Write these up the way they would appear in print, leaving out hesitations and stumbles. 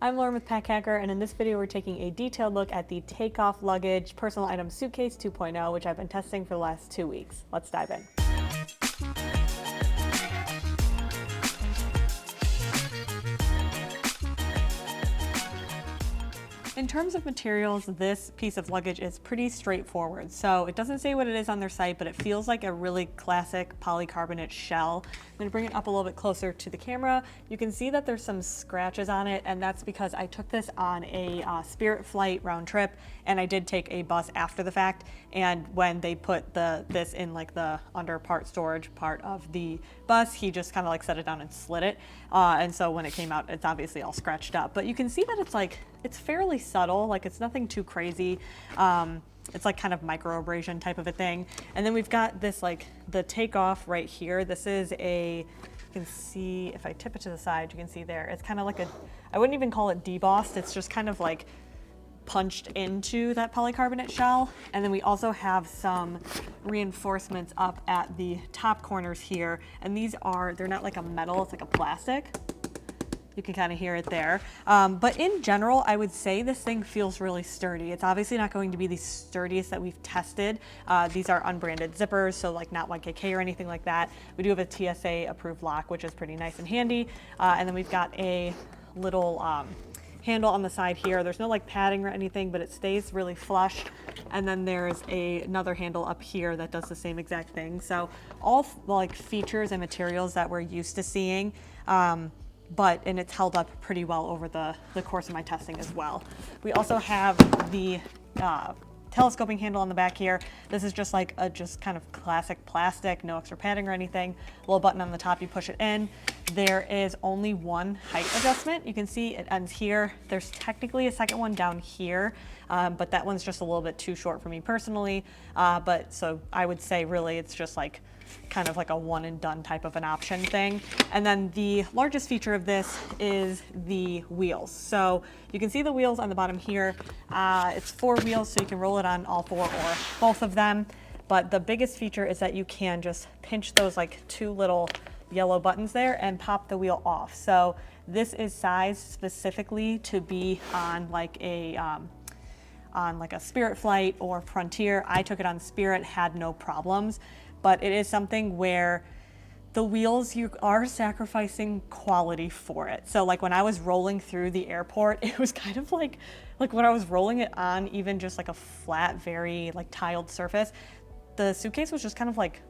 I'm Lauren with Pack Hacker, and in this video we're taking a detailed look at the Takeoff Luggage personal item Suitcase 2.0, which I've been testing for the last 2 weeks. Let's dive in. In terms of materials, this piece of luggage is pretty straightforward. So it doesn't say what it is on their site, but it feels like a really classic polycarbonate shell. I'm gonna bring it up a little bit closer to the camera. You can see that there's some scratches on it, and that's because I took this on a Spirit flight round trip, and I did take a bus after the fact. And when they put this in like the under part storage part of the bus, he just kind of like set it down and slid it. And so when it came out, it's obviously all scratched up. But you can see that it's fairly subtle, like it's nothing too crazy. It's like kind of micro abrasion type of a thing. And then we've got this like the takeoff right here. This is you can see, if I tip it to the side, you can see there, it's kind of like I wouldn't even call it debossed. It's just kind of like punched into that polycarbonate shell. And then we also have some reinforcements up at the top corners here. And they're not like a metal, it's like a plastic. You can kind of hear it there. But in general, I would say this thing feels really sturdy. It's obviously not going to be the sturdiest that we've tested. These are unbranded zippers, so like not YKK or anything like that. We do have a TSA approved lock, which is pretty nice and handy. And then we've got a little handle on the side here. There's no like padding or anything, but it stays really flush. And then there's another handle up here that does the same exact thing. So all like features and materials that we're used to seeing. And it's held up pretty well over the course of my testing as well. We also have the telescoping handle on the back here. This is just like just kind of classic plastic, no extra padding or anything. Little button on the top, you push it in. There is only one height adjustment. You can see it ends here. There's technically a second one down here, but that one's just a little bit too short for me personally. So I would say really it's just like kind of like a one and done type of an option thing. And then the largest feature of this is the wheels. So you can see the wheels on the bottom here. It's 4 wheels, so you can roll it on all 4 or both of them. But the biggest feature is that you can just pinch those like 2 little yellow buttons there and pop the wheel off. So this is sized specifically to be on like a Spirit flight or Frontier. I took it on Spirit, had no problems. But it is something where the wheels, you are sacrificing quality for it. So like when I was rolling through the airport, it was kind of like when I was rolling it on even just like a flat, very like tiled surface, the suitcase was just kind of like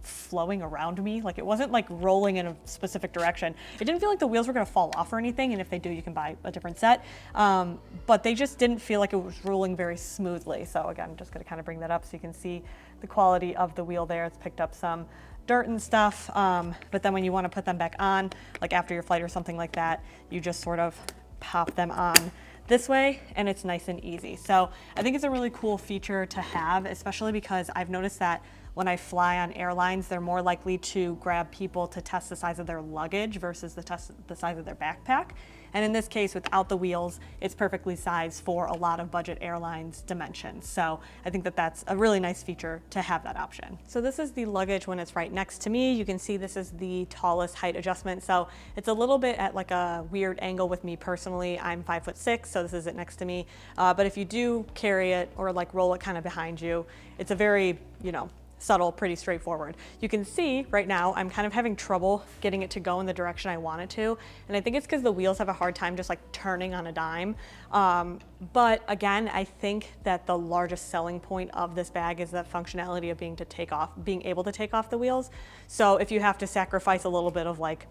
flowing around me. Like it wasn't like rolling in a specific direction. It didn't feel like the wheels were gonna fall off or anything, and if they do, you can buy a different set. But they just didn't feel like it was rolling very smoothly. So again, I'm just gonna kind of bring that up so you can see the quality of the wheel there. It's picked up some dirt and stuff, but then when you wanna put them back on, like after your flight or something like that, you just sort of pop them on this way and it's nice and easy. So I think it's a really cool feature to have, especially because I've noticed that when I fly on airlines, they're more likely to grab people to test the size of their luggage versus the size of their backpack. And in this case, without the wheels, it's perfectly sized for a lot of budget airlines dimensions. So I think that that's a really nice feature to have that option. So this is the luggage when it's right next to me. You can see this is the tallest height adjustment. So it's a little bit at like a weird angle with me personally. I'm 5'6", so this is it next to me. But if you do carry it or like roll it kind of behind you, it's a very, subtle, pretty straightforward. You can see right now I'm kind of having trouble getting it to go in the direction I want it to, and I think it's because the wheels have a hard time just like turning on a dime. But again, I think that the largest selling point of this bag is that functionality of being able to take off the wheels. So if you have to sacrifice a little bit of like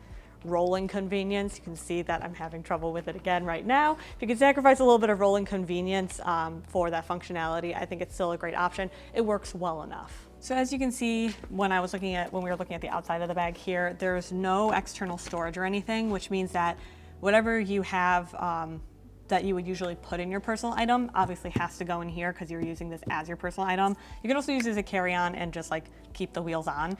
rolling convenience, you can see that I'm having trouble with it again right now. If you can sacrifice a little bit of rolling convenience for that functionality, I think it's still a great option. It works well enough. So as you can see, when we were looking at the outside of the bag here, there's no external storage or anything, which means that whatever you have that you would usually put in your personal item obviously has to go in here because you're using this as your personal item. You can also use it as a carry-on and just like keep the wheels on.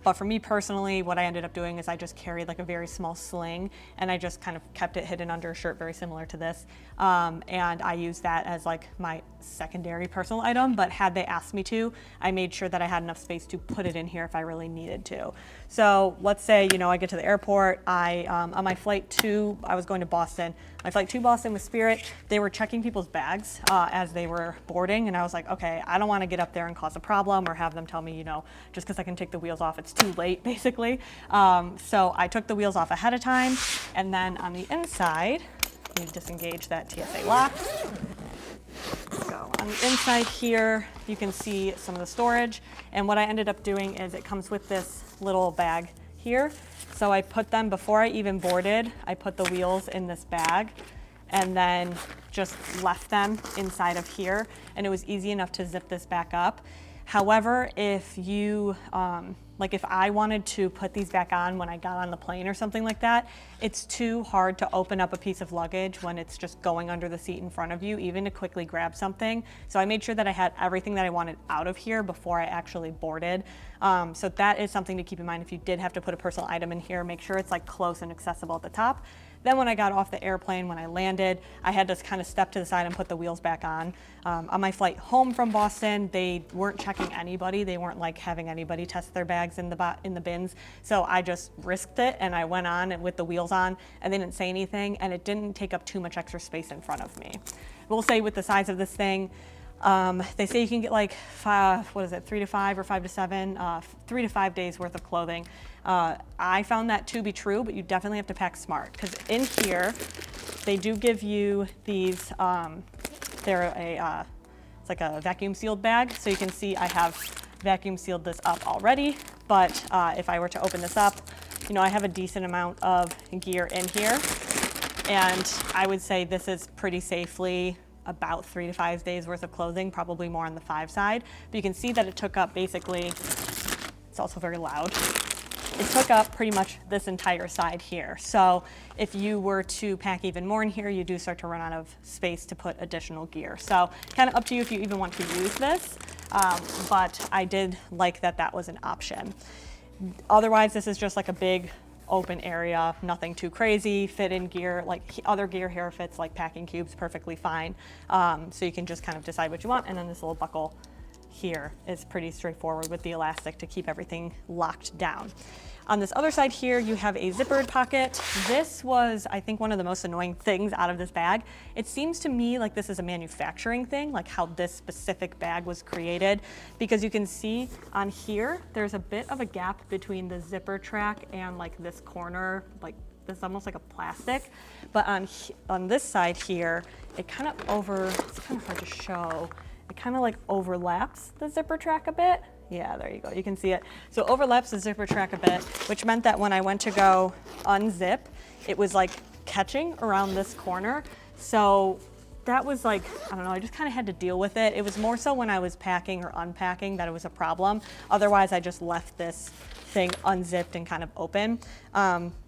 But for me personally, what I ended up doing is I just carried like a very small sling and I just kind of kept it hidden under a shirt, very similar to this. And I used that as like my secondary personal item, but had they asked me to, I made sure that I had enough space to put it in here if I really needed to. So let's say, you know, I get to the airport, on my flight to, I was going to Boston, my flight to Boston with Spirit, they were checking people's bags as they were boarding, and I was like, okay, I don't want to get up there and cause a problem or have them tell me, you know, just because I can take the wheels off, it's too late, basically. So I took the wheels off ahead of time, and then on the inside, you disengage that TSA lock. So on the inside here, you can see some of the storage, and what I ended up doing is it comes with this little bag here. So I put them, before I even boarded, I put the wheels in this bag and then just left them inside of here, and it was easy enough to zip this back up. However, if you, like if I wanted to put these back on when I got on the plane or something like that, it's too hard to open up a piece of luggage when it's just going under the seat in front of you, even to quickly grab something. So I made sure that I had everything that I wanted out of here before I actually boarded. So that is something to keep in mind if you did have to put a personal item in here. Make sure it's like close and accessible at the top. Then when I got off the airplane, when I landed, I had to kind of step to the side and put the wheels back on. On my flight home from Boston, they weren't checking anybody. They weren't like having anybody test their bags in the bins. So I just risked it and I went on with the wheels on, and they didn't say anything, and it didn't take up too much extra space in front of me. We'll say with the size of this thing, they say you can get like 3 to 5 or 5 to 7, 3 to 5 days worth of clothing. I found that to be true, but you definitely have to pack smart, because in here they do give you these. It's like a vacuum sealed bag, so you can see I have vacuum sealed this up already. But if I were to open this up, you know, I have a decent amount of gear in here, and I would say this is pretty safely about 3 to 5 days worth of clothing, probably more on the 5 side. But you can see that it took up basically, it's also very loud, it took up pretty much this entire side here. So if you were to pack even more in here, you do start to run out of space to put additional gear. So kind of up to you if you even want to use this, but I did like that that was an option. Otherwise, this is just like a big open area, nothing too crazy, fit in gear, like other gear here fits like packing cubes perfectly fine. So you can just kind of decide what you want, and then this little buckle here is pretty straightforward with the elastic to keep everything locked down. On this other side here, you have a zippered pocket. This was, I think, one of the most annoying things out of this bag. It seems to me like this is a manufacturing thing, like how this specific bag was created, because you can see on here, there's a bit of a gap between the zipper track and like this corner, like this is almost like a plastic. But on this side here, it kind of it's kind of hard to show. It kind of like overlaps the zipper track a bit. Yeah, there you go, you can see it. So it overlaps the zipper track a bit, which meant that when I went to go unzip, it was like catching around this corner. So that was like, I don't know, I just kind of had to deal with it. It was more so when I was packing or unpacking that it was a problem. Otherwise, I just left this thing unzipped and kind of open.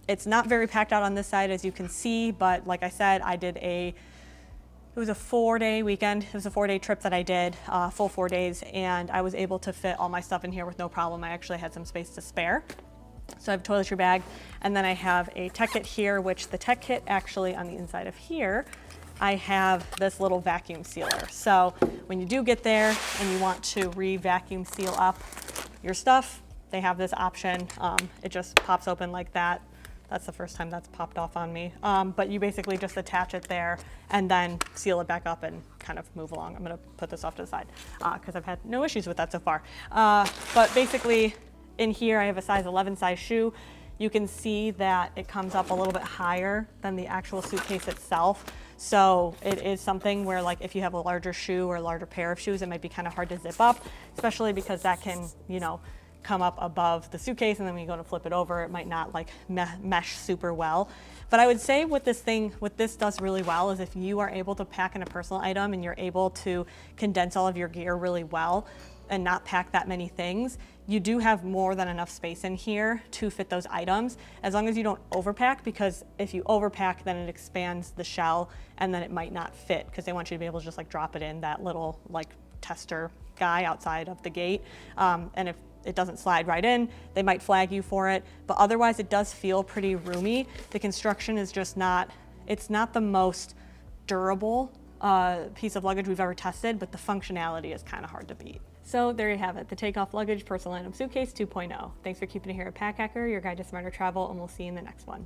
It's not very packed out on this side, as you can see, but like I said, it was a 4-day weekend. It was a 4-day trip that I did, full 4 days, and I was able to fit all my stuff in here with no problem. I actually had some space to spare. So I have a toiletry bag, and then I have a tech kit here, which the tech kit actually on the inside of here, I have this little vacuum sealer. So when you do get there and you want to re-vacuum seal up your stuff, they have this option. It just pops open like that. That's the first time that's popped off on me. But you basically just attach it there and then seal it back up and kind of move along. I'm gonna put this off to the side because I've had no issues with that so far. But basically in here, I have a size 11 size shoe. You can see that it comes up a little bit higher than the actual suitcase itself. So it is something where, like, if you have a larger shoe or a larger pair of shoes, it might be kind of hard to zip up, especially because that can, you know, come up above the suitcase, and then when you go to flip it over, it might not like mesh super well. But I would say what this does really well is if you are able to pack in a personal item and you're able to condense all of your gear really well, and not pack that many things, you do have more than enough space in here to fit those items, as long as you don't overpack, because if you overpack, then it expands the shell and then it might not fit, because they want you to be able to just like drop it in that little like tester guy outside of the gate. And if it doesn't slide right in, they might flag you for it, but otherwise it does feel pretty roomy. The construction is just not, it's not the most durable piece of luggage we've ever tested, but the functionality is kind of hard to beat. So there you have it, the Takeoff Luggage Personal Item Suitcase 2.0. Thanks for keeping it here at Pack Hacker, your guide to smarter travel, and we'll see you in the next one.